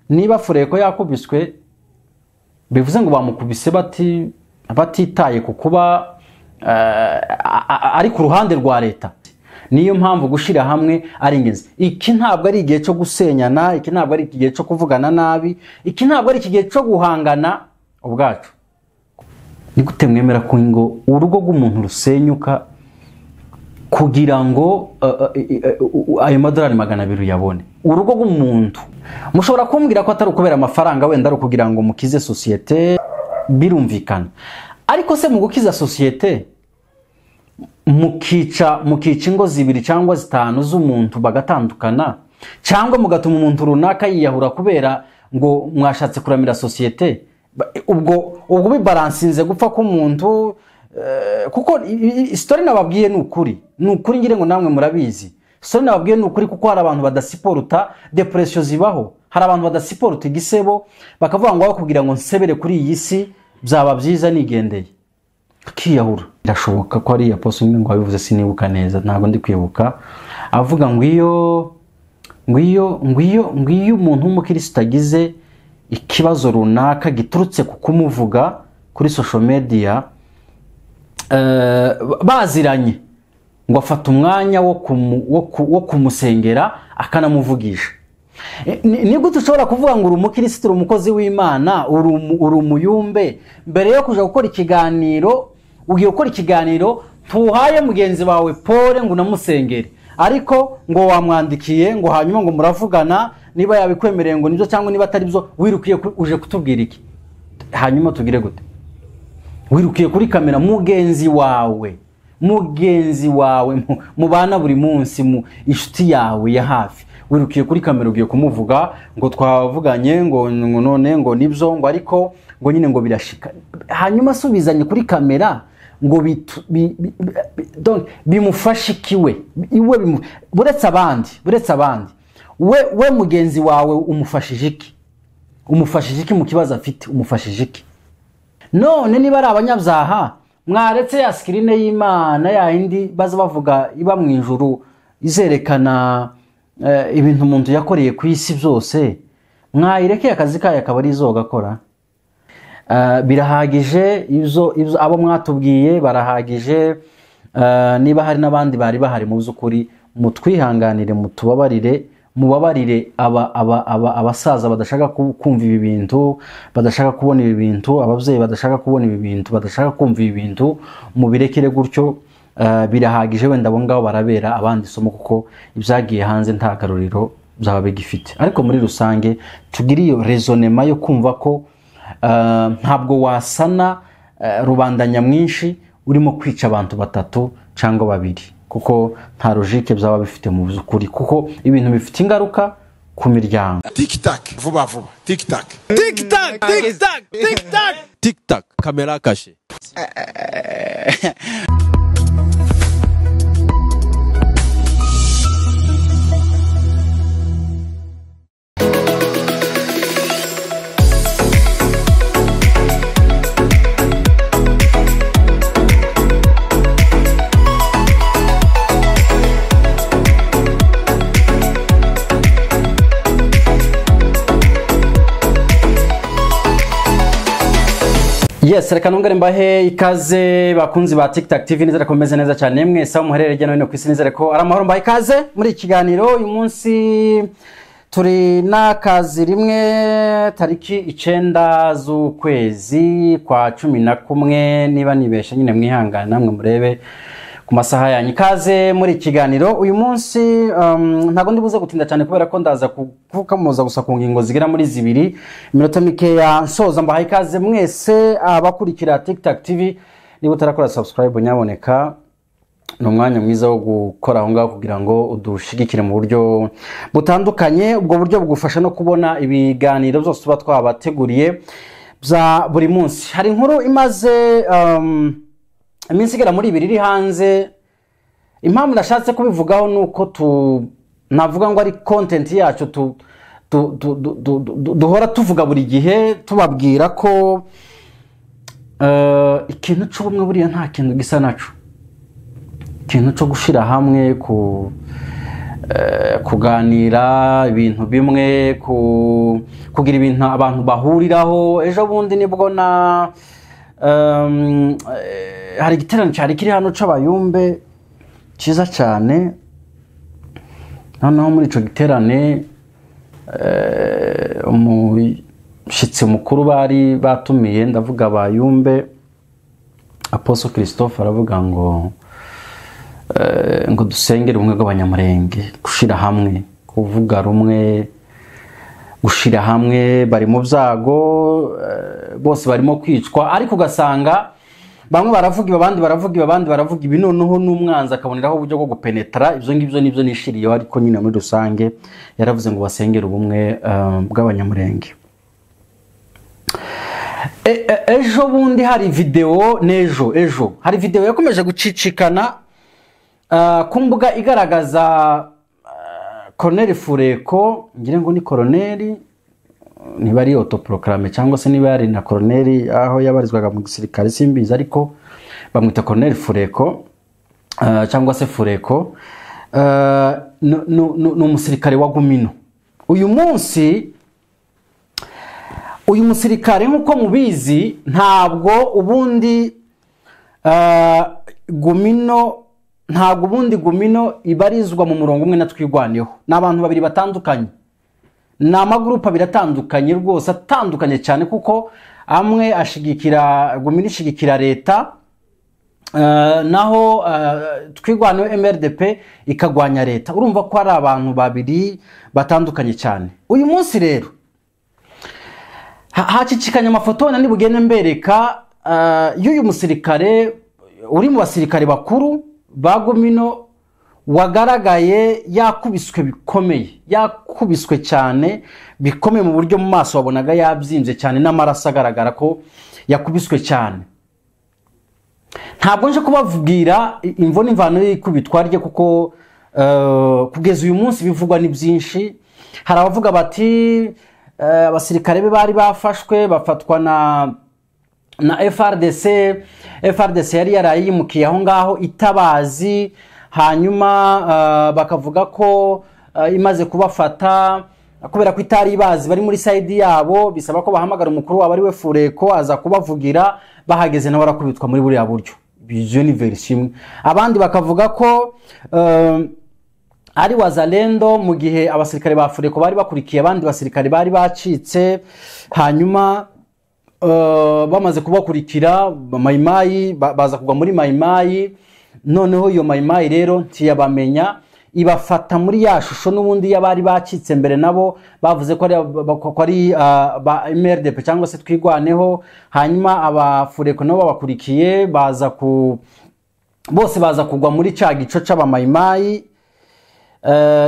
niba Fureko yakubiswe bivuze ngo bamukubise batitaye ku kuba ari ku ruhande rwa leta. Niyo mpamvu gushira hamwe ari ingenzi. Iki ntabwo ari igihe cyo gusenyana, iki ntabwo ari igihe cyo kuvugana nabi, iki ntabwo ari igihe cyo guhangana ubwacu. Ni gute mwemera ko ngo urugo rw'umuntu rusenyuka kugira ngo ayo madolari 200 yabone? Urugo rw'umuntu mushobora kumbwira ko atari ukubera amafaranga, wenda ari kugira ngo mukize societe, birumvikana. Ariko se mu gukiza societe mukica ingo 2 cyangwa 5 z'umuntu bagatandukana, cyangwa mugatuma umuntu runaka yiyahura kubera ngo mwashatse kuramira societe, ubwo bibalansinze gupfa ko umuntu kuko story nababwiye n'ukuri ngire ngo namwe murabizi. Story nababwiye n'ukuri kuko hari abantu badasiporuta depression zibaho, hari abantu badasiporuta igisebo bakavuga ngo kugira ngo nsebere kuri iyi si byaba byiza nigendeye kiyahura. Birashoboka ko ari apostle ngo abivuze, sinibuka neza, ntago ndi kwibuka, avuga ngo iyo umuntu w'umukristo agize ikibazo runaka giturutse ku kumuvuga kuri social media baziranye, ngo afata umwanya wo kumusengera akanamuvugisha. Ni gute ushobora kuvuga ngo uri umukristo, uri umukozi w'Imana, uri umuyumbe, mbere yo kuja gukora ikiganiro ugiye gukora ikiganiro tuhaye mugenzi wawe Paul ngo namusengere, ariko ngo wamwandikiye ngo hanyuma ngo muravugana niba yabikwemereye ngo nibyo cyangwa niba atari byo, wirukiye uje kutubwira iki? Hanyuma tugire gute? Wirukiye kuri kamera mugenzi wawe mubana buri munsi, mu inshuti yawe ya hafi, wirukiye kuri kamera ugiye kumuvuga ngo twavuganye ngo none ngo nibyo ngo ariko ngo nyine ngo birashika, hanyuma subizanye kuri kamera ngo bimufashikiwe iwe buretse abandi we mugenzi wawe umufashije iki mu kibazo afite? Umufashije iki? None niba ari abanyabyaha mwaretse ya screen y'Imana ya indi baza bavuga iba mu ijuru izerekana ibintu umuntu yakoreye ku isi byose, mwayirekeye akazi kayo akaba ari zo gakora? Birahagije ibyo abo mwatubwiye barahagije. Niba hari n'abandi bari bahari mu by'ukuri mutwihanganire, mubabarire abasaza badashaka kumva ibi bintu, badashaka kubona ibi bintu, ababyeyi badashaka kubona ibi bintu, badashaka kumva ibi bintu, mubirekere gutyo. Birahagije, wenda abo ngabo barabera abandi somo kuko ibyagiye hanze nta garuriro byaba bigifite. Ariko muri rusange tugira iyo raisonnement yo kumva ko ntabwo wasana rubanda nyamwinshi urimo kwica abantu 3 cyangwa 2, kuko nta logique byaba bifite mu byukuri, kuko ibintu bifite ingaruka ku miryango. Tic tac vuba tic tac kamera kashe. Yes, reka nongere mbahe ikaze bakunzi ba TikTok TV, nizere ko meze neza cyane mwese aho muherereye geno no kwisi, nizere ko ari amahoro. Mbahe ikaze muri ikiganiro. Uyu munsi turi nakazi rimwe tariki 9 z'ukwezi kwa 11, niba nibesha nyine mwihangana namwe murebe ku masaha yanyu. Ikaze muri ikiganiro. Uyu munsi ntago ndibuze gutinda cyane kubera ko ndaza kukamuza gusa ku ngingo zigera muri 2 minota mikeya nsoza. Mbaha ikaze mwese abakurikira TikTok TV. Niba utarakora subscribe nyaboneka, no mwanya mwiza wo gukora aho ngaho kugira ngo udushigikire mu buryo butandukanye. Ubwo buryo bugufasha no kubona ibiganiro byose tuba twabateguriye bya buri munsi. Hari inkuru imaze iminsi igera muri 2 iri hanze. Impamvu ndashatse kubivugaho nuko navuga ngo ari content yacu duhora tuvuga buri gihe tubabwira ko ikintu cy'ubumwe buriya nta kintu gisa naco, ikintu cyo gushira hamwe kuganira ibintu bimwe, kugira ibintu abantu bahuriraho. Ejo bundi nibwo hari igiterane cyari kiri hano c'abayumbe cyiza cyane. Noneho muri ico giterane umushitsi mukuru bari batumiye, ndavuga abayumbe, Apostle Christophe aravuga ngo dusengere ubumwe bw'abanyamurenge, gushira hamwe, kuvuga rumwe, gushira hamwe. Bari mu byago, bose barimo kwicwa, ariko ugasanga bamwe baravuga abandi baravuga ibi, noneho n'umwanzi akaboneraho uburyo bwo gupenetra ibyo ngibyo. Nibyo nishiriyeho, ariko nyine muri rusange yaravuze ngo basengere ubumwe bw'abanyamurenge. Ejo bundi hari video, ejo hari video yakomeje gucicikana ku mbuga igaragaza Colonel Fureko, ngire ngo ni Colonel, niba ari autoproclame cyangwa se niba ari na Colonel aho yabarizwaga mu gisirikare simbizi, ariko bamwita Colonel Fureko cyangwa se Fureko. No umusirikare wa Gumino. Uyu munsi uyu musirikare nk'uko mubizi, ntabwo ubundi Gumino ibarizwa mu murongo umwe na Twigwaneho. N'abantu babiri batandukanye, na amagurupe abiri atandukanye rwose, atandukanye cyane, kuko amwe ashigikira Gumino, ishigikira leta, naho Twigwaneho MRDP ikagwanya leta. Urumva ko ari abantu babiri batandukanye cyane. Uyu munsi rero hacicikanya amafoto nani bugene mbereka y'uyu musirikare uri mu basirikare bakuru ba Gumino, wagaragaye yakubiswe bikomeye, yakubiswe cyane bikomeye, mu buryo mu maso wabonaga yabyimbye cyane, n'amaraso agaragara ko yakubiswe cyane. Ntabwo nje kubabwira imvo n'imvano y'ikubitwa rye, kuko kugeza uyu munsi bivugwa ni byinshi. Hari abavuga bati abasirikare be bari bafashwe, bafatwa na FRDC yari yarayimukiye aho ngaho itabazi, hanyuma bakavuga ko imaze kubafata kubera ko itari ibazi, bari muri side yabo, bisaba ko bahamagara umukuru wabo ari we Fureko aza kubavugira. Bahageze nawe arakubitwa muri buriya buryo. Ibyo ni version. Abandi bakavuga ko ari Wazalendo, mu gihe abasirikare ba Fureko bari bakurikiye abandi basirikare bari bacitse, hanyuma bamaze kubakurikira Mayimayi baza kugwa muri Mayimayi. Noneho iyo Mayimayi rero ntiyabamenya, ibafata muri ya shusho n'ubundi y'abari bacitse mbere, nabo bavuze ko ari ba MRDP cyangwa se Twigwaneho. Hanyuma aba Fureko nabo babakurikiye bose baza kugwa muri cya gico c'aba Mayimayi.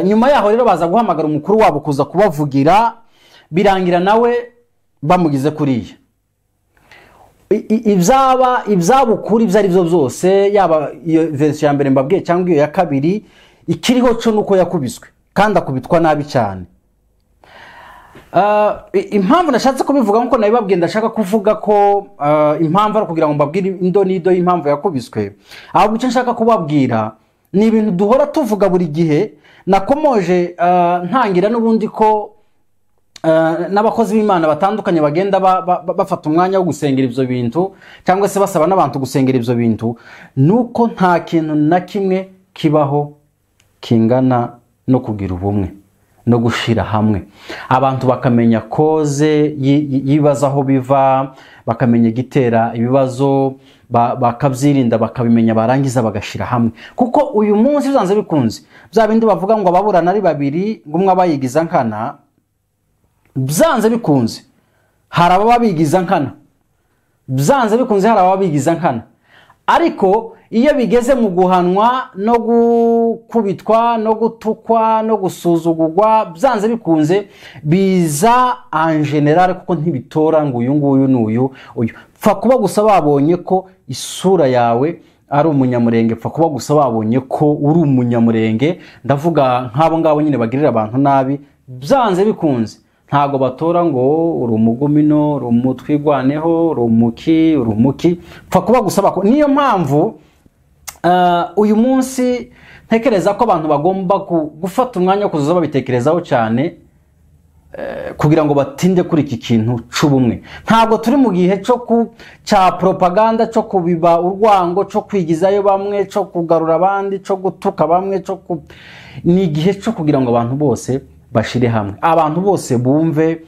Nyuma yaho rero baza guhamagara umukuru wabo kuza kubavugira, birangira nawe bamugize kuriya. Ibyabukuri ibyo ari byo byose, yaba iyo version ya mbere mbabwiye cyangwa iyo ya kabiri, ikiriho cyo nuko yakubiswe kandi akubitwa nabi cyane. Impamvu nashatse kubivuga nkuko nabibabwiye, ndashaka kuvuga ko impamvu ari kugira ngo mbabwire indo nido y'impamvu yakubiswe. Ahubwo icyo nshaka kubabwira ni ibintu duhora tuvuga buri gihe. Nakomoje ntangira n'ubundi ko n'abakozi b'Imana batandukanye bagenda bafata umwanya wo gusengera ibyo bintu, cyangwa se basaba n'abantu gusengera ibyo bintu, nuko nta kintu na kimwe kibaho kingana no kugira ubumwe no gushira hamwe. Abantu bakamenya koze yibaza aho biva, bakamenya gitera ibibazo, bakabyirinda, bakabimenya, barangiza bagashira hamwe. Kuko uyu munsi bizanze bikunze bya bindi bavuga ngo ababurana ari babiri ngo umwe abayigiza nkana, byanze bikunze hari ababigiza nkana, byanze bikunze hari ababigiza nkana. Ariko iyo bigeze mu guhanwa no gukubitwa no gutukwa no gusuzugurwa, byanze bikunze biza en general, kuko ntibitora ngo uyu nguyu n'uyu uyu. Pfa kuba gusa babonye ko isura yawe ari umunyamurenge, pfa kuba gusa babonye ko uri umunyamurenge, ndavuga nk'abo ngabo nyine bagirira abantu nabi, byanze bikunze ntago batora ngo uri umugumino, uri umutwigwaneho, uri umuki. Pfa kuba gusa bako. Niyo mpamvu uyu munsi ntekereza ko abantu bagomba gufata umwanya wo kuzuza babitekerezaho cyane kugira ngo batinde kuri iki kintu c'ubumwe. Ntabwo turi mu gihe cya propaganda, cyo kubiba urwango, cyo kwigizayo bamwe, cyo kugarura abandi, cyo gutuka bamwe, ni igihe cyo kugira ngo abantu bose bashire hamwe, abantu bose bumve,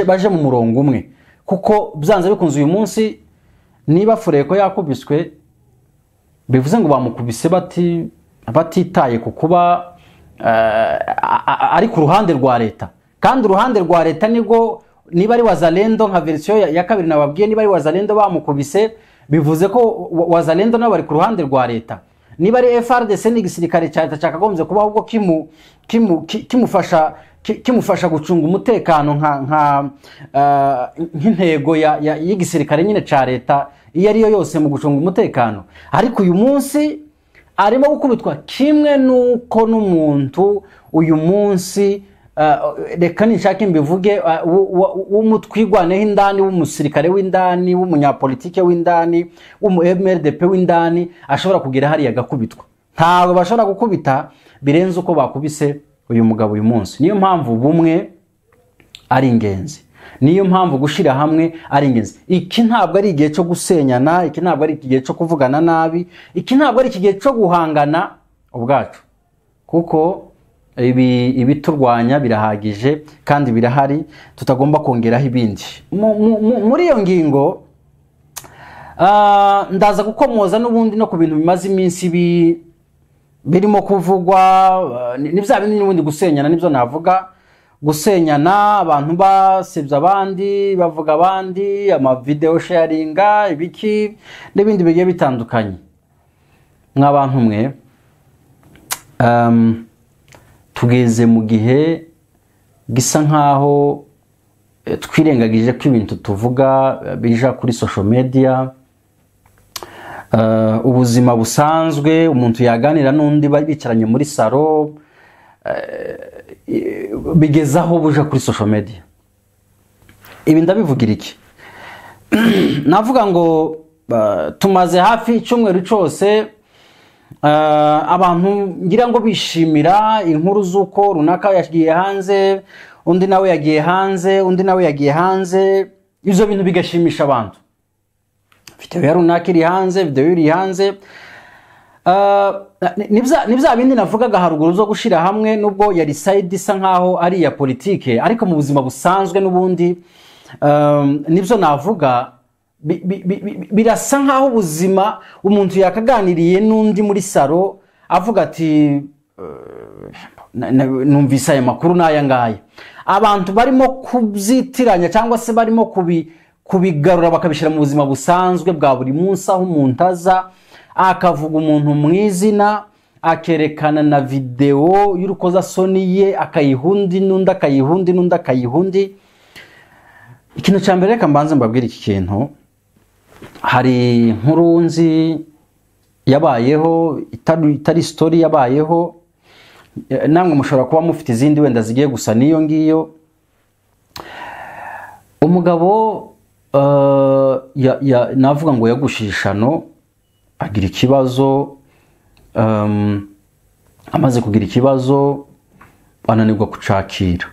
baje mu murongo umwe, kuko byanze bikunze uyu munsi niba Fureko yakubiswe bivuze ngo bamukubise batitaye ku kuba ari ku ruhande rwa leta, kandi uruhande rwa leta niba ari Wazalendo nka version ya kabiri nababwiye, niba ari Wazalendo bamukubise bivuze ko Wazalendo nabo bari ku ruhande rwa leta. Niba ari FRDC n'igisirikare cya leta cyakagombye kuba ahubwo kimufasha gucunga umutekano nk'intego y'igisirikare nyine cya leta iyo ariyo yose mu gucunga umutekano. Ariko uyu munsi arimo gukubitwa kimwe nuko n'umuntu uyu munsi reka nishaka imbivuge w'umutwigwaneho indani, w'umusirikare w'indani, w'umunyapolitike w'indani, w'umu-MRDP w'indani ashobora kugera hariya agakubitwa. Ntabwo bashobora gukubita birenze uko bakubise uyu mugabo uyu munsi. Niyo mpamvu bumwe ari ingenzi, niyo mpamvu gushira hamwe ari ingenzi. Iki ntabwo ari igihe cyo gusenyana, iki ntabwo ari igihe cyo kuvugana nabi, iki ntabwo ari igihe cyo guhangana ubwacu, kuko ibiturwanya birahagije kandi birahari, tutagomba kongeraho ibindi. Muri iyo ngingo ndaza gukomoza n'ubundi no ku bintu bimaze iminsi birimo kuvugwa, ni bya bindi n'ubundi gusenyana, nibyo navuga, gusenyana, abantu basebya abandi, bavuga abandi, amavideo sharinga, ibiki n'ibindi bigiye bitandukanye. Nk'abantu mwe tugeze mu gihe gisa nkaho twirengagije ko ibintu tuvuga bija kuri social media. Ubuzima busanzwe umuntu yaganira n'undi bicaranye muri saro, bigezaho buja kuri social media. Ibi ndabivugira iki? Navuga ngo tumaze hafi icyumweru cyose abantu ngira ngo bishimira inkuru z'uko runaka yagiye hanze, undi nawe yagiye hanze, undi nawe yagiye hanze. Ibyo bintu bigashimisha abantu. Video ya runaka iri hanze, video iri hanze. Nibya bindi navugaga haruguru zo gushira hamwe, nubwo yari side isa nkaho ari ya politike, ariko mu buzima busanzwe n'ubundi nibyo navuga birasa nkaho ubuzima umuntu yakaganiriye n'undi muri saro avuga ati numvise aya makuru n'aya ngaya. Abantu barimo kubyitiranya cyangwa se barimo kubigarura bakabishira mu buzima busanzwe bwa buri munsi, aho umuntu aza akavuga umuntu mu izina, akerekana na video y'urukozasoni ye, akayihundi n'undi akayihundi n'undi akayihundi. Ikintu cya mbere reka mbanze mbabwira iki kintu. Hari inkuru nzi yabayeho, itari story yabayeho, namwe mushobora kuba mufite izindi wenda zigiye gusa niyo ngiyo. Umugabo navuga ngo yagushishano, agira ikibazo, amaze kugira ikibazo ananirwa kucakira.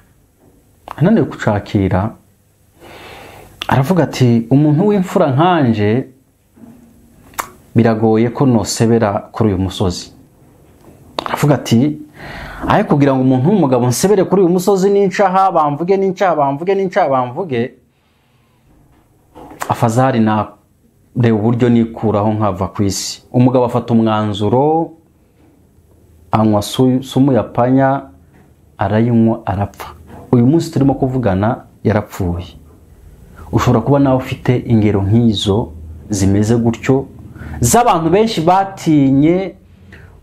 Ananiwe kucakira, aravuga ati umuntu w'imfura nkanje biragoye ko nosebera kuri uyu musozi. Aravuga ati aye kugira ngo umuntu w'umugabo nsebere kuri uyu musozi n'incaha bamvuge, afazari na reba uburyo nikuraho nkava ku isi. Umugabo afata umwanzuro, anywa sumu ya panya, arayinywa arapfa. Uyu munsi turimo kuvugana yarapfuye. Ushobora kuba nawe ufite ingero nk'izo zimeze gutyo, z'abantu benshi batinye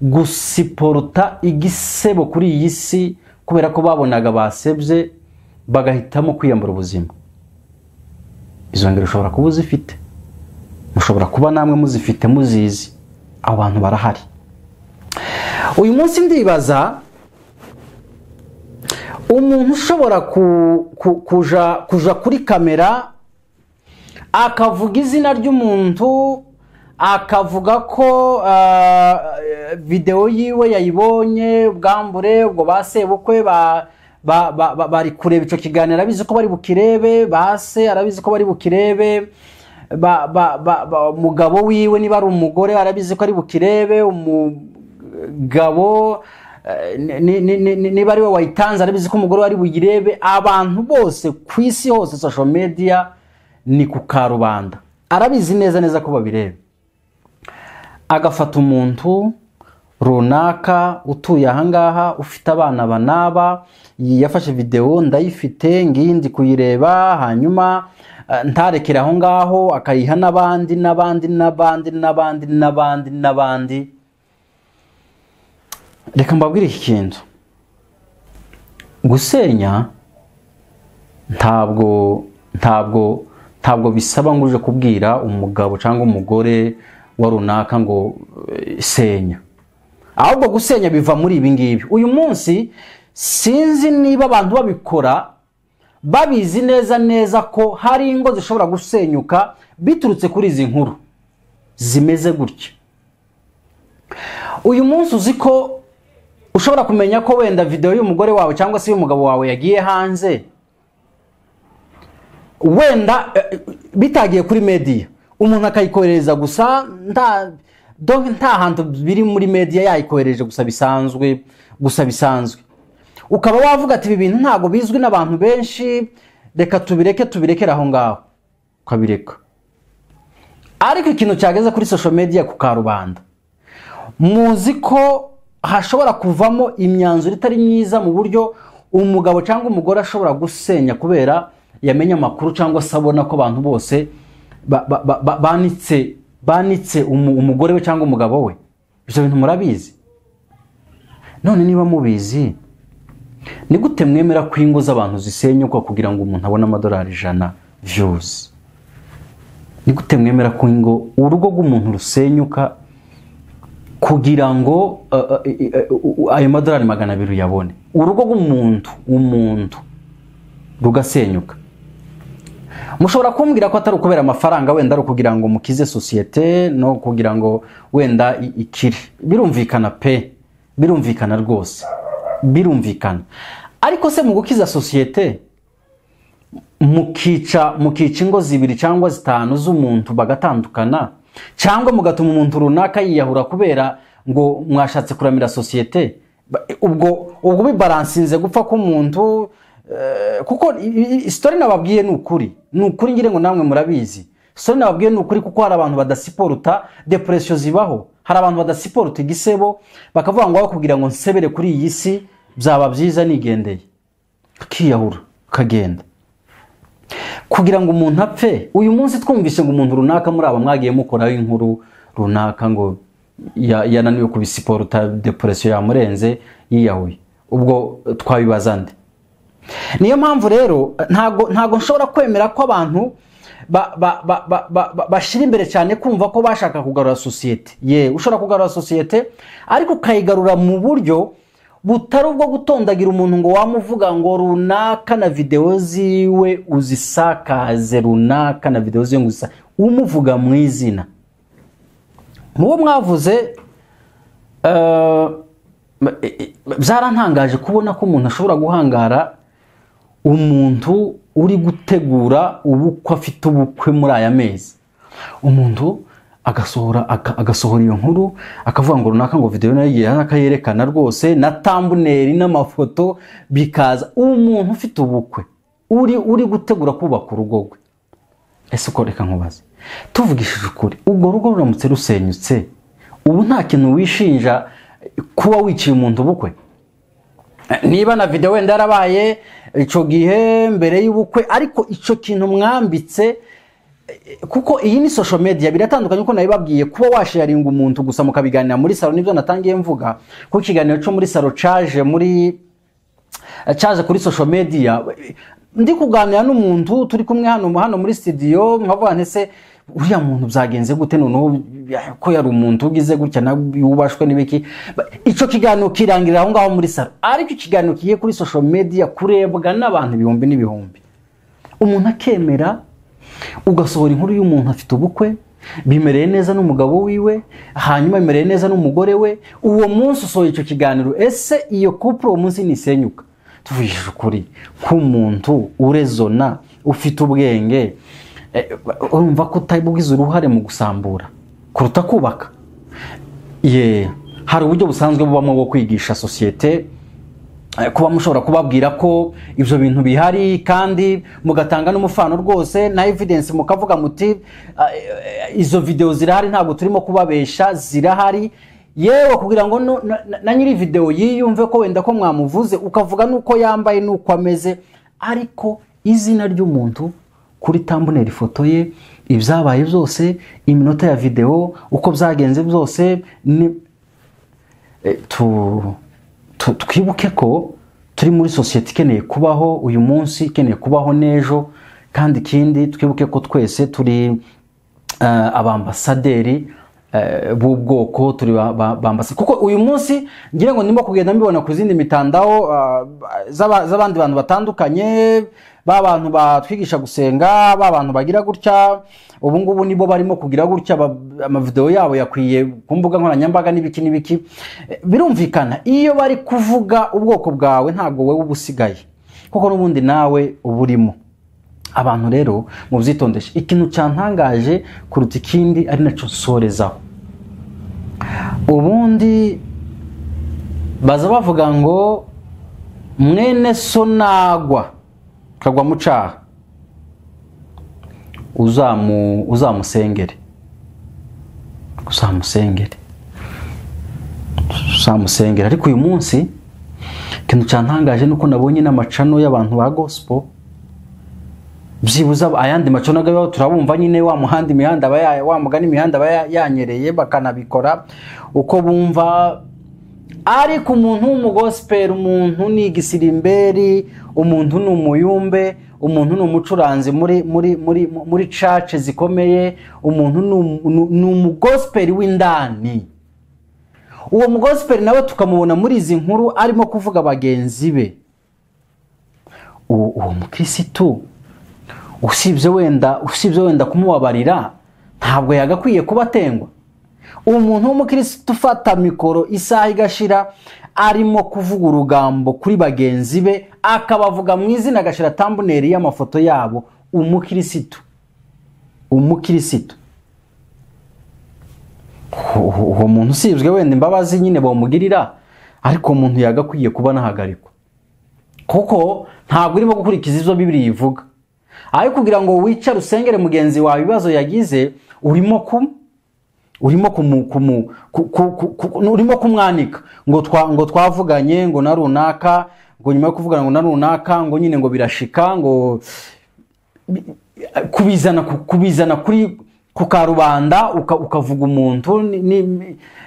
gusiporta igisebo kuri iyi si kubera ko babonaga basebye bagahitamo kwiyambura ubuzima. Izo ngero ushobora kuba uzifite, mushobora kuba namwe muzifite muzizi. Abantu barahari. Uyu munsi ndibaza umuntu ushobora kuja kuri kamera akavuga izina ry'umuntu, akavuga ko video yiwe yayibonye bwambure ubwo basebukwe bari kureba ico kiganiro arabizi ko bari bukirebe base arabizi ko bari bukirebe umugabo wiwe niba ari umugore arabizi ko ari bukirebe umugabo niba ari we wayitanze arabizi ko umugore ari buyirebe abantu bose kwisi hose social media ni ku karubanda arabizi neza ko babirebe agafata umuntu runaka utuye ahangaha ufite abana banaba yafashe video ndayifite ngindi kuyireba hanyuma ntarekera aho ngaho akayiha n'abandi reka mbabwire iki kintu gusenya ntabwo bisaba ngo uje kubwira umugabo cyangwa umugore wa runaka ngo senya ahubwo gusenya biva muri ibi ngibi uyu munsi sinzi niba abantu babikora babizi neza ko hari ingo zishobora gusenyuka biturutse kuri izi nkuru zimeze gutya uyu munsi uzi ko ushobora kumenya ko wenda video y'umugore wawe cyangwa se y'umugabo wawe yagiye hanze wenda bitagiye kuri media umuntu akayikohereza gusa nta hantu biri muri media yayikohereje gusa bisanzwe ukaba wavuga ati ibi bintu ntago bizwi n'abantu benshi reka tubirekera aho ngaho ukabireka ariko ikintu cyageze kuri social media ku karubanda muzi ko hashobora kuvamo imyanzuro itari myiza mu buryo umugabo cyangwa umugore ashobora gusenya kubera yamenye amakuru cyangwa se abona ko abantu bose banitse umugore we cyangwa umugabo we ibyo bintu murabizi none niba mubizi ni gute mwemera ko ingo z'abantu zisenyuka kugira ngo umuntu abone amadolari 100 views ni gute mwemera ko ingo urugo rw'umuntu rusenyuka kugira ngo ayo madolari 200 yabone urugo rw'umuntu rugasenyuka mushobora kumbwira ko atari ukubera amafaranga wenda ari kugira ngo mukize societe no kugira ngo wenda ikiri birumvikana rwose birumvikana ariko se mu gukiza societe mukica ingo 2 cyangwa 5 z'umuntu bagatandukana cyangwa mugatuma umuntu runaka yiyahura kubera ngo mwashatse kuramira societe ubwo bibalansinze gupfa ko umuntu kuko story nababwiye n'ukuri ngire ngo namwe murabizi story nababwiye n'ukuri kuko hari abantu badasiporuta depression zibaho hari abantu badasiporuta igisebo bakavuga ngo kugira ngo nsebere kuri iyi si byaba byiza nigendeye akiyahura kagenda kugira ngo umuntu apfe uyu munsi twumvise ngo umuntu runaka muri aba mwagiye mukoraho inkuru runaka ngo yananiwe kubisiporuta depression yamurenze yiyahuye ubwo twabibaza nde niyo mpamvu rero ntago nshobora kwemera ko abantu bashira imbere cyane kumva ko bashaka kugarura societe ushobora kugarura societe ariko ukayigarura mu buryo butari ubwo gutondagira umuntu ngo wamuvuga ngo runaka na video ziwe uzisakaze runaka na video ziwe ngusa umuvuga mu izina mubo mwavuze byarantangaje kubona ko umuntu ashobora guhangara umuntu uri gutegura ubukwe afite ubukwe muri aya mezi umuntu agasohora iyo nkuru akavuga ngo runaka ngo video nayigiye akayerekana rwose na thumbnail n'amafoto bikaza umuntu ufite ubukwe uri gutegura kubaka urugo rwe ese uko reka nkubaze tuvugishije ukuri ubwo rugo ruramutse rusenyutse ubu nta kintu wishinja kuba wiciye umuntu ubukwe niba na video wenda yarabaye ico gihe mbere y'ubukwe ariko ico kintu mwambitse kuko iyi ni social media biratandukanye uko nabibabwiye kuba washaringa umuntu gusa mukabiganira muri salo nivyo natangiye mvuga ko kiganiro cyo muri salo caje kuri social media ndi kuganira n'umuntu turi kumwe hano muri studio nkavuga ntese uriya muntu byagenze gute none ko yari umuntu ugize gutya yubashwe nibiki ico kiganiro kirangirira aho ngaho muri salo ariko ikiganiro kigiye kuri social media kurebwa n'abantu ibihumbi n'ibihumbi umuntu akemera ugasohora inkuru y'umuntu afite ubukwe bimereye neza n'umugabo wiwe, hanyuma bimereye neza n'umugore we, uwo munsi usohoye icyo kiganiro, ese iyo couple uwo munsi nisenyuka? Tuvugije ukuri, nk'umuntu urezona ufite ubwenge, urumva ko utabugize uruhare mu gusambura kuruta kubaka. Hari uburyo busanzwe bubamo bwo kwigisha sosiyete, kuba mushobora kubabwira ko ibyo bintu bihari kandi mugatanga n'umufano rwose na evidence, mukavuga muti izo video zirahari, ntabwo turimo kubabesha, zirahari, yewe kugira ngo na nyiri video yiyumve ko wenda ko mwamuvuze, ukavuga nuko yambaye nuko ameze, ariko izina ry'umuntu kuri thumbnail ifoto ye, ibyabaye byose, iminota ya video, uko byagenze byose, twibuke ko turi muri sosiyete ikeneye kubaho uyu munsi, ikeneye kubaho n'ejo, kandi ikindi twibuke ko twese turi abambasaderi b'ubwoko, turi bambasaderi, kuko uyu munsi ngira ngo ndimo kugenda mbibona ku zindi mitandao z'abandi bantu batandukanye, bantu batwigisha gusenga, bantu bagira gutya, ubu ngubu nibo barimo kugira gutya, amavideo yabo yakwiye ku mbuga nkoranyambaga n'ibiki. Birumvikana iyo bari kuvuga ubwoko bwawe ntabwo wewe ubusigaye, kuko n'ubundi nawe uburimo. Abantu rero mu byitondeshe, ikintu cyantangaje kuruta ikindi ari naco sorezaho, ubundi baza bavuga ngo mwene sonagwa kagwa mucaha, uzamusengere, ariko uyu munsi ikintu cyantangaje nuko nabonye n'amacano y'abantu ba gospel, byibuza ayandi macano agayo turabumva nyine wa muhanda imihanda wa mugani imihanda yanyereye, bakanabikora uko bumva, ariko umuntu w'umugospel, umuntu ni igisirimberi, umuntu ni umuyumbe, umuntu ni umucuranzi muri church zikomeye, umuntu ni umugospel w'indani. Uwo mugospel nawe tukamubona muri izi nkuru arimo kuvuga bagenzi be. Uwo mukristo usibye wenda kumubabarira, ntabwo yagakwiye kubatengwa. Umuntu w'umukristo ufata mikoro isaha igashira arimo kuvuga urugambo kuri bagenzi be, akabavuga mu izina, agashira thumbnail y'amafoto yabo, umukristo uwo muntu usibye wenda imbabazi nyine bamugirira, ariko umuntu yagakwiye kuba nahagarikwa, kuko ntabwo urimo gukurikiza ivyo Bibiliya ivuga. Ayo kugira ngo wicare usengere mugenzi wawe ibibazo yagize, urimo kumwanika ngo twavuganye, ngo na runaka, ngo nyuma yo kuvugana ngo na runaka, ngo nyine ngo birashika, ngo kubizana kuri ku karubanda, ukavuga umuntu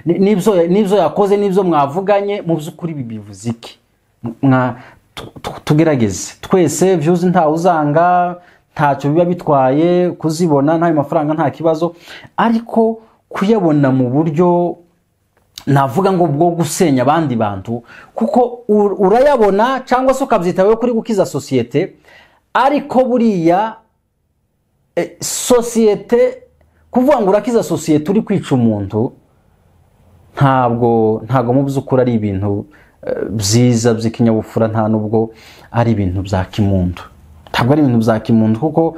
n'ibyo yakoze n'ibyo mwavuganye. Mu by'ukuri bibivuze iki? Tugerageze twese, views nta uzanga, ntacyo biba bitwaye kuzibona, nta mafaranga nta kibazo, ariko kuyabona mu buryo navuga ngo bwo gusenya abandi bantu, kuko urayabona cyangwa se ukabyitaho kuri gukiza sosiyete, ariko buriya sosiyete, kuvuga ngo urakiza sosiyete uri kwica umuntu, ntabwo mu by'ukuri ari ibintu byiza by'ikinyabupfura, nta nubwo ari ibintu bya kimuntu, ntabwo ari ibintu bya kimuntu, kuko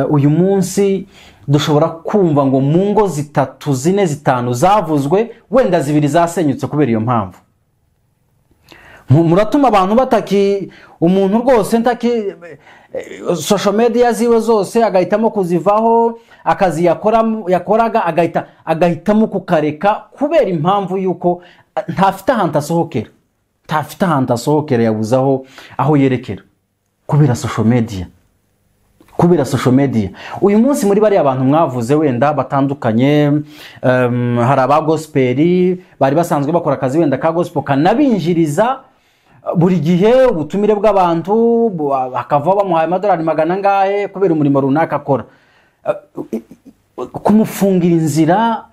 uyu munsi dushobora kumva ngo mu ngo 3, 4, 5 zavuzwe, wenda 2 zasenyutse kubera iyo mpamvu. Muratuma abantu bataki umuntu rwose ntaki social media ziwe zose, agahitamo kuzivaho, akazi yakoraga agahitamo kukareka kubera impamvu yuko ntafite ahantu asohokera, yabuzaho aho yerekera kubera social media. Uyu munsi muri bari abantu mwavuze wenda batandukanye, hari aba gospel bari basanzwe bakora akazi wenda ka gospel kanabinjiriza buri gihe ubutumire bw'abantu, bakava bamuhaye amadolari 100 ngahe kubera umurimo runaka akora, kumufungira inzira.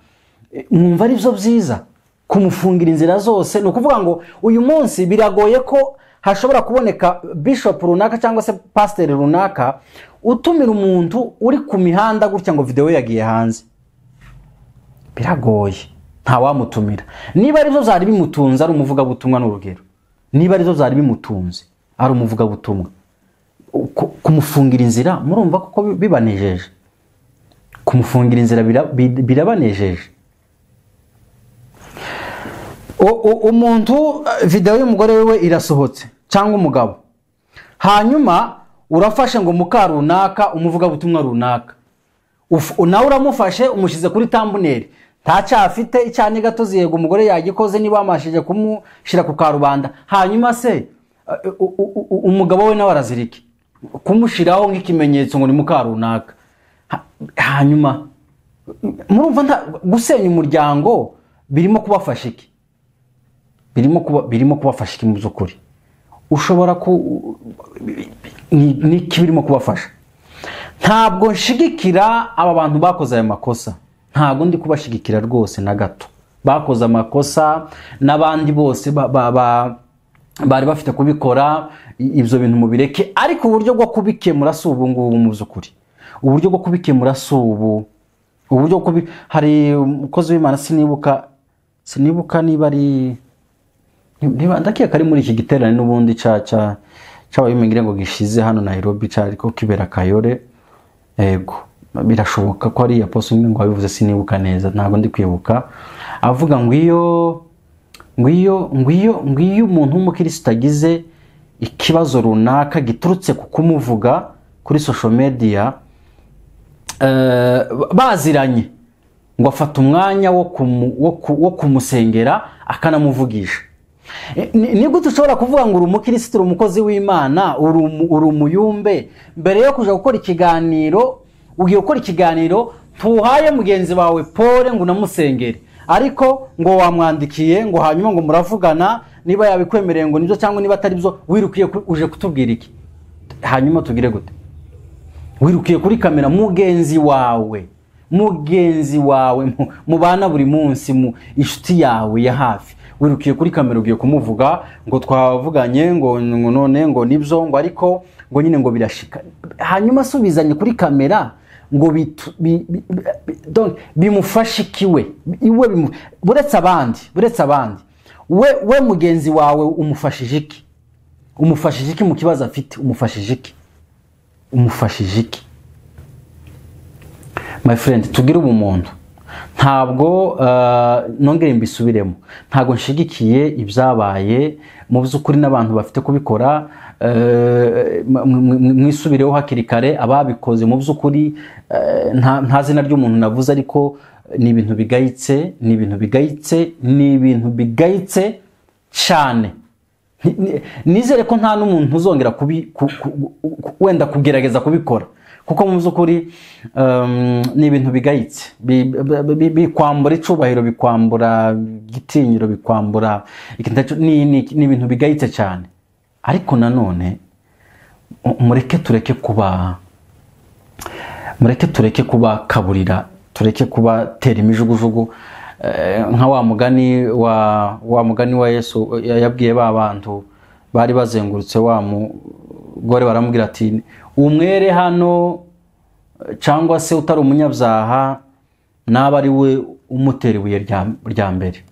Mwumva ari byo byiza kumufungira inzira zose? Ni ukuvuga ngo uyu munsi biragoye ko hashobora kuboneka bishop runaka cyangwa se pastor runaka utumira umuntu uri ku mihanda gutya ngo video yagiye hanze. biragoye nta wamutumira. Niba arizo zari bimutunze ari umuvuga butumwa n'urugero, niba arizo zari bimutunze ari umuvuga butumwa, kumufungira inzira murumva kuko bibanejeje, kumufungira inzira birabanejeje. Umuntu video y'umugore we irasohotse cyangwa umugabo, hanyuma urafashe ngo muka runaka umuvuga butumwa runaka, nawe uramufashe umushize kuri thumbnail, ntaca afite icyane gatozi yego umugore yagikoze niba amashije kumushira ku karubanda, hanyuma se umugabo we nawe arazirike kumushiraho nk'ikimenyetso ngo ni muka runaka. Hanyuma murumva gusenya umuryango birimo kubafasha iki? Birimo kubafasha iki mu byukuri? Ushobora niki birimo kubafasha? Ntabwo nshigikira aba bantu bakoze aya makosa, ntabwo ndi kubashigikira rwose na gato. Bakoze amakosa n'abandi bose bari bafite kubikora, ibyo bintu mubireke, ariko uburyo bwo kubikemura si ubu ngubu mu byukuri. Uburyo bwo kubikemura si ubu. Uburyo hari umukozi w'Imana sinibuka niba ari ndakiye kari muri iki giterane n'ubundi cy'abayimengire ngo gishize hano Nairobi cyariko kibera Kayore. Ego birashoboka ko ari apostle ngo abivuze, sinibuka neza, ntago ndi kwibuka. Avuga ngo iyo umuntu w'umukristo agize ikibazo runaka giturutse ku kumuvuga kuri social media, baziranye, ngo afata umwanya wo kumusengera akanamuvugisha. Ni gute ushobora kuvuga ngo uri umukristo, uri umukozi w'Imana, uri umuyumbe, mbere yo kuja gukora ikiganiro ugiye gukora ikiganiro tuhaye mugenzi wawe Paul ngo namusengere, ariko ngo wamwandikiye ngo hanyuma ngo muravugana niba yabikwemereye ngo nibyo cyangwa niba atari byo, wirukiye uje kutubwira iki? Hanyuma tugire gute? Wirukiye kuri kamera mugenzi wawe mubana buri munsi, mu inshuti yawe ya hafi, wirukiye kuri kamera ugiye kumuvuga ngo twavuganye ngo none ngo nibyo ngo ariko ngo nyine ngo birashika. Hanyuma subizanye kuri kamera ngo bimufashikiwe iwe buretse abandi we mugenzi wawe umufashije iki mu kibazo afite? umufashije iki? My friend, tugire ubumuntu. Ntabwo nongere mbisubiremo, ntabwo nshigikiye ibyabaye mu byukuri n'abantu bafite kubikora. Mwisubireho hakiri kare ababikoze mu byukuri, nta zina ry'umuntu navuze, ariko ni ibintu bigayitse cyane. Nizere ko nta n'umuntu uzongera wenda kugerageza kubikora, kuko mu byukuri ni ibintu bigayitse, bikwambura icubahiro, bikwambura gitinyiro, bikwambura ni ibintu bigayitse cyane. Ariko nanone mureke tureke kubakaburira, tureke kubatera imijugujugu, nka wa mugani wa Yesu yabwiye ba bantu bari bazengurutse wa mugore, baramubwira ati umwere hano cyangwa se utari umunyabyaha naba ari we umutera ibuye rya mbere.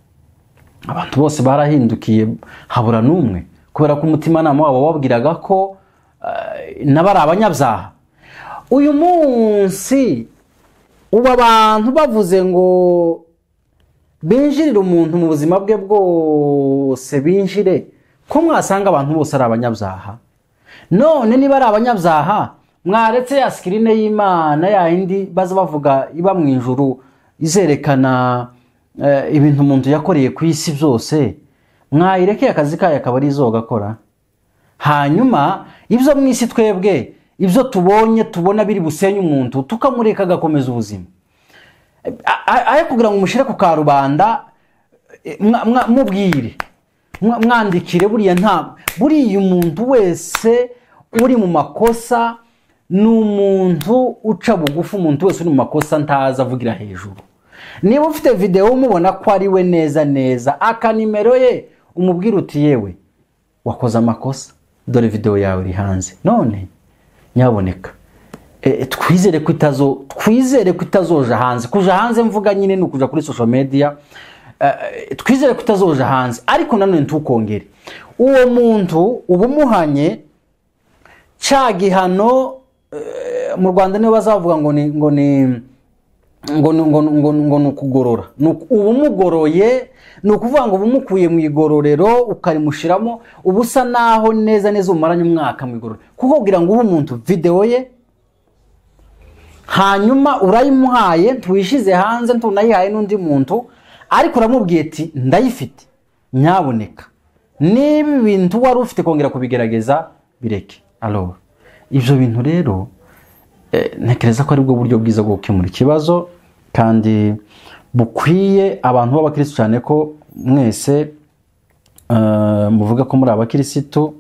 Abantu bose barahindukiye habura n'umwe, kubera ko umutima nama wabo wabwiraga ko nabari abanyabyaha. Uyu munsi uba abantu bavuze ngo binjirire umuntu mu buzima bwe bwose, binjire, ko mwasanga abantu bose ari abanyabyaha. None niba ari abanyabyaha, mwaretse ya screen y'Imana ya indi baza bavuga iba mu ijuru izerekana ibintu umuntu yakoreye ku isi byose, mwayirekeye akazi kayo akaba ari izogakora. Hanyuma ibyo mu isi twebwe, ibyo tubona biri busenye umuntu, tukamureka agakomeza ubuzima. Ayo kugira ngo umushire ku karubanda, mubwire, mwandikire, buriya umuntu wese uri mu makosa n'umuntu uca bugufi. Umuntu wese uri mu makosa ntaza avugira hejuru. Niba ufite video umubona ko ari we neza, akanimero ye umubwira uti yewe wakoze amakosa, dore video yawe iri hanze, none nyaboneka twizere ko itazoja hanze. Kuja hanze mvuga nyine ni ukuja kuri social media, twizere ko itazoja hanze, ariko nanone ntukongere uwo muntu ubumuhanye cya gihano. Mu Rwanda niyo bazavuga ngo ni ukugorora. Ubumugoroye ni ukuvuga ngo ubumukuye mu igororero ukarimushiramo ubusa naho neza umaranye umwaka mu igororero, kuko kugira ngo uhe umuntu video ye hanyuma urayimuhaye ntuwishize hanze ntunayihaye n'undi muntu, ariko uramubwiye ati ndayifite nyaboneka, niba ibintu wari ufite kongera kubigerageza bireke. Alors ibyo bintu rero ntekereza ko ari bwo buryo bwiza bwo gukemura ikibazo, kandi bukwiye abantu b'abakirisitu cyane ko mwese muvuga ko muri abakirisitu,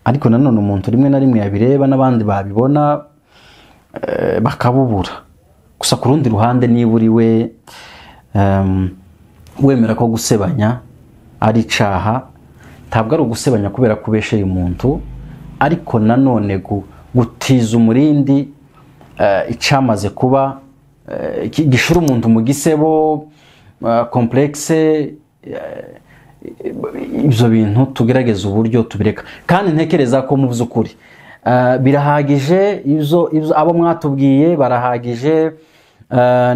ariko nanone umuntu rimwe na rimwe yabireba n'abandi babibona bakabubura. Gusa ku rundi ruhande niba uri we wemera ko gusebanya ari icaha, ntabwo ari ugusebanya kubera kubesheye umuntu, ariko nanone gutiza umurindi icamaze kuba gishira umuntu mu gisebo complexe. Ibyo bintu tugerageza uburyo tubireka, kandi ntekereza ko mu by'ukuri birahagije. Abo mwatubwiye barahagije.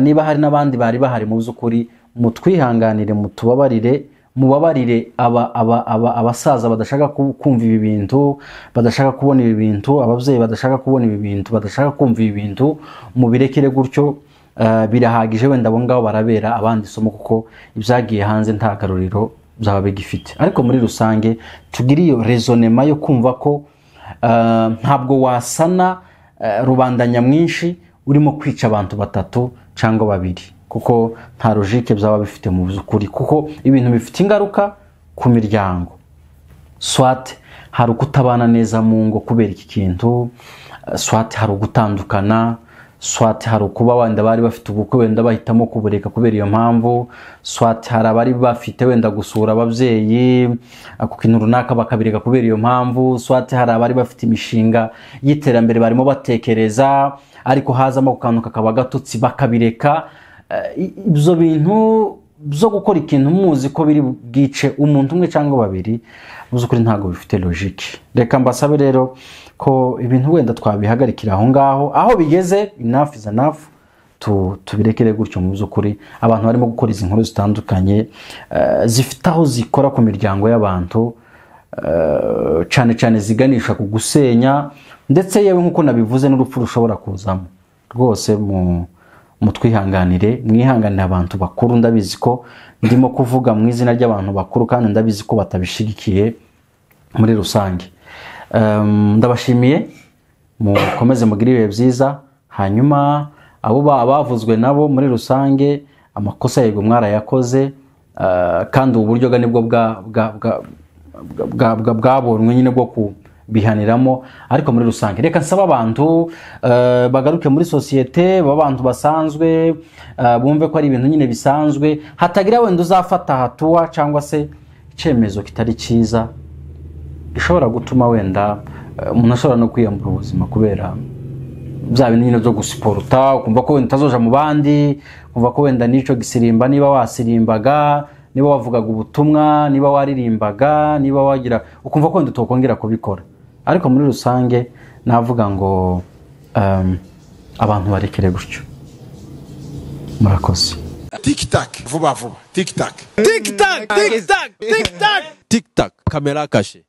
Niba hari n'abandi bari bahari mu by'ukuri, mutwihanganire, mubabarire abasaza badashaka kumva ibi bintu, badashaka kubona ibi bintu, ababyeyi badashaka kubona ibi bintu, badashaka kumva ibi bintu, mubirekere gutyo. Birahagije. Wenda abo ngabo barabera abandi isomo, kuko ibyagiye hanze nta garuriro byaba bigifite. Ariko muri rusange tugira iyo rezonema yo kumva ko ntabwo wasana rubanda nyamwinshi urimo kwica abantu batatu cyangwa babiri, kuko nta logique byaba bifite mu by'ukuri, kuko ibintu bifite ingaruka ku miryango. Swat hari ukutabana neza mu ngo kubera iki kintu, swat hari ugutandukana, swat hari ukuba wenda bari bafite ubukwe wenda bahitamo kubureka kubera iyo mpamvu, swat hari abari bafite wenda gusura ababyeyi ku kintu runaka bakabireka kubera iyo mpamvu, swat hari abari bafite imishinga y'iterambere barimo batekereza ariko hazamo kukantu kakaba gatutsi bakabireka. Ibyo bintu byo gukora ikintu muzi ko biri bwice umuntu umwe cyangwa babiri, by'ukuri ntabwo bifite logique. Reka mbasabe rero ko ibintu wenda twabihagarikira aho ngaho, aho bigeze enough is enough, tubirekere gutyo. Mu by'ukuri abantu barimo gukora izi nkuru zitandukanye zifite aho zikora ku miryango y'abantu, cyane cyane ziganisha ku gusenya, ndetse yewe nk'uko nabivuze n'urupfu rushobora kuzamo. Rwose mutwihanganire, mwihanganire abantu bakuru. Ndabizi ko ndimo kuvuga mu izina ry'abantu bakuru, kandi ndabizi ko batabishigikiye muri rusange. Ndabashimiye, mukomeze mugire ibihe byiza. Hanyuma abo bavuzwe nabo muri rusange, amakosa yego mwarayakoze, kandi ubu buryo nibwo bwabonwe nyine bwo kubihaniramo. Ariko muri rusange reka nsaba abantu bagaruke muri societe, abantu basanzwe bumve ko ari ibintu nyine bisanzwe, hatagira wenda uzafata hatuwa cyangwa se icyemezo kitari cyiza gishobora gutuma wenda umuntu ashobora no kwiyambura ubuzima kubera bya bintu nyine byo gusiporuta, ukumva ko wenda utazoja mu bandi, ukumva ko wenda nico gisirimba, niba wasirimbaga, niba wavugaga ubutumwa, niba waririmbaga, niba wagira, ukumva ko wenda utokongera kubikora. Ariko muri rusange navuga ngo abantu barekere gutyo. Murakoze. Tic-tac, vuba vuba. Tic-tac. Tic-tac, tic-tac, tic-tac. Tic-tac, caméra cachée.